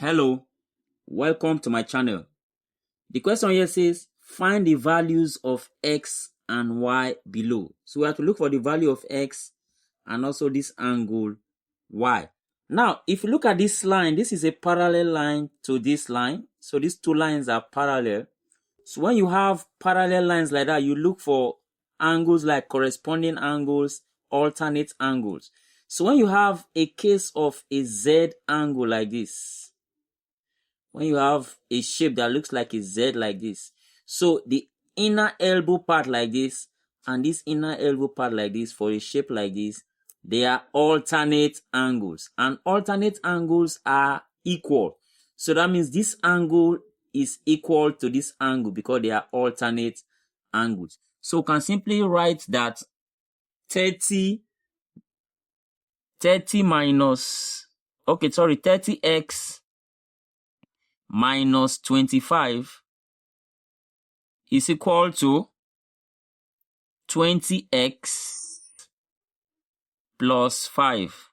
Hello, welcome to my channel. The question here says, find the values of x and y below. So we have to look for the value of x and also this angle y. Now, if you look at this line, this is a parallel line to this line. So these two lines are parallel. So when you have parallel lines like that, you look for angles like corresponding angles, alternate angles. So when you have a case of a Z angle like this, when you have a shape that looks like a Z like this, so the inner elbow part like this and this inner elbow part like this for a shape like this, they are alternate angles, and alternate angles are equal. So that means this angle is equal to this angle because they are alternate angles. So we can simply write that 30x minus 25 is equal to 20x plus 5.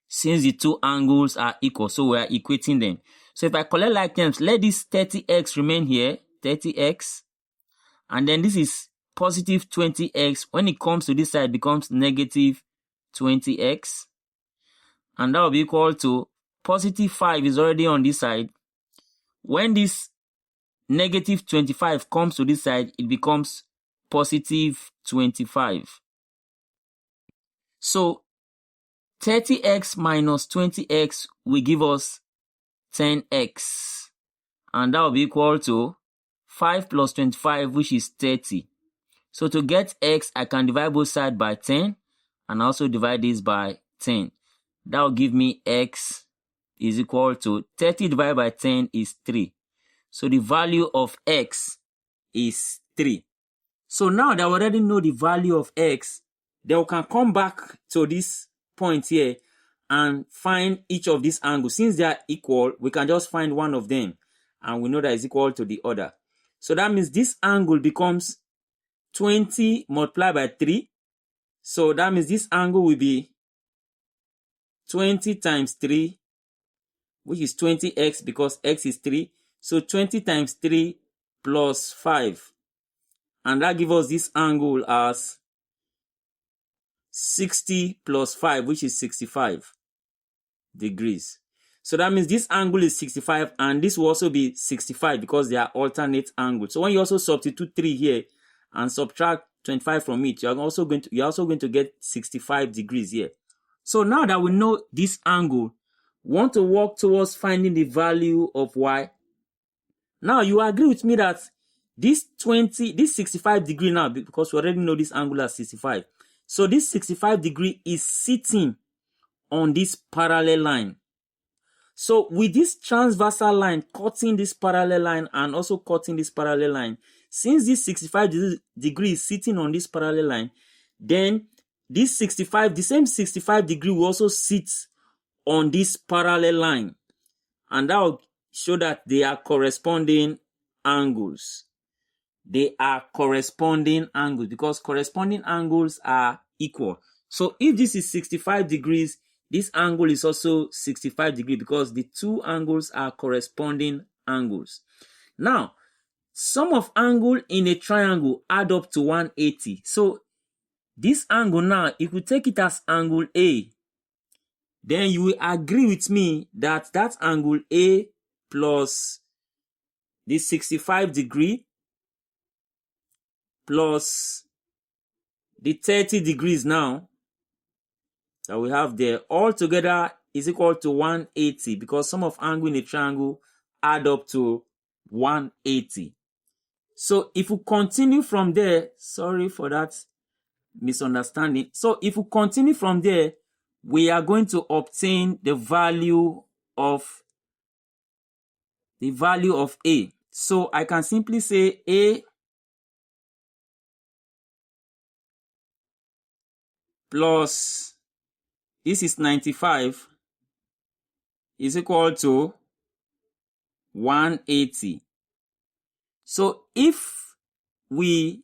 Since the two angles are equal, so we are equating them. So if I collect like terms, let this 30x remain here, 30x, and then this is positive 20x. When it comes to this side, it becomes negative 20x, and that will be equal to positive 5 is already on this side. When this negative 25 comes to this side, it becomes positive 25. So 30x minus 20x will give us 10x. And that will be equal to 5 plus 25, which is 30. So to get x, I can divide both sides by 10 and also divide this by 10. That will give me x is equal to 30 divided by 10 is 3. So the value of x is 3. So now that we already know the value of x, then we can come back to this point here and find each of these angles. Since they are equal, we can just find one of them and we know that is equal to the other. So that means this angle becomes 20 multiplied by 3. So that means this angle will be 20 times 3, which is 20x because x is 3. So 20 times 3 plus 5. And that gives us this angle as 60 plus 5, which is 65 degrees. So that means this angle is 65 and this will also be 65 because they are alternate angles. So when you also substitute 3 here and subtract 25 from it, you're also going to get 65 degrees here. So now that we know this angle, we want to work towards finding the value of y. Now you agree with me that this 65 degree now, because we already know this angle as 65. So this 65 degree is sitting on this parallel line. So with this transversal line cutting this parallel line and also cutting this parallel line, since this 65 degree is sitting on this parallel line, then the same 65 degree will also sit on this parallel line, and that will show that they are corresponding angles. They are corresponding angles because corresponding angles are equal. So if this is 65 degrees, this angle is also 65 degrees because the two angles are corresponding angles. Now, sum of angle in a triangle add up to 180. So this angle now, if we take it as angle A, then you will agree with me that that angle A plus the 65 degree plus the 30 degrees now that we have there all together is equal to 180 because sum of angle in a triangle add up to 180. So if we continue from there, sorry for that misunderstanding. So if we continue from there, we are going to obtain the value of A. So I can simply say A plus this is 95 is equal to 180. So if we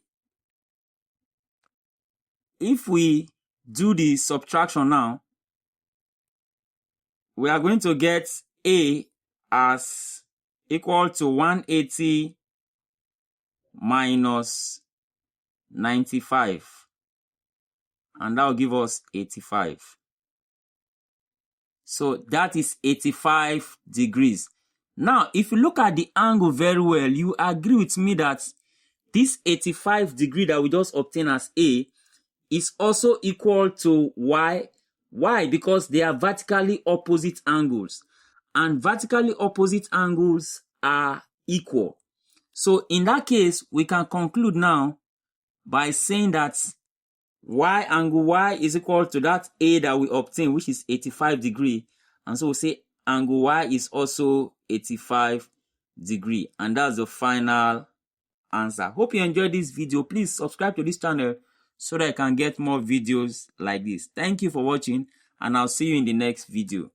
do the subtraction now, we are going to get A as equal to 180 minus 95, and that will give us 85. So that is 85 degrees. Now, if you look at the angle very well, you agree with me that this 85 degree that we just obtained as A is also equal to Y. Why? Because they are vertically opposite angles, and vertically opposite angles are equal. So in that case, we can conclude now by saying that angle Y is equal to that A that we obtained, which is 85 degree. And so we say angle Y is also 85 degree. And that's the final answer. Hope you enjoyed this video. Please subscribe to this channel so that I can get more videos like this. Thank you for watching, and I'll see you in the next video.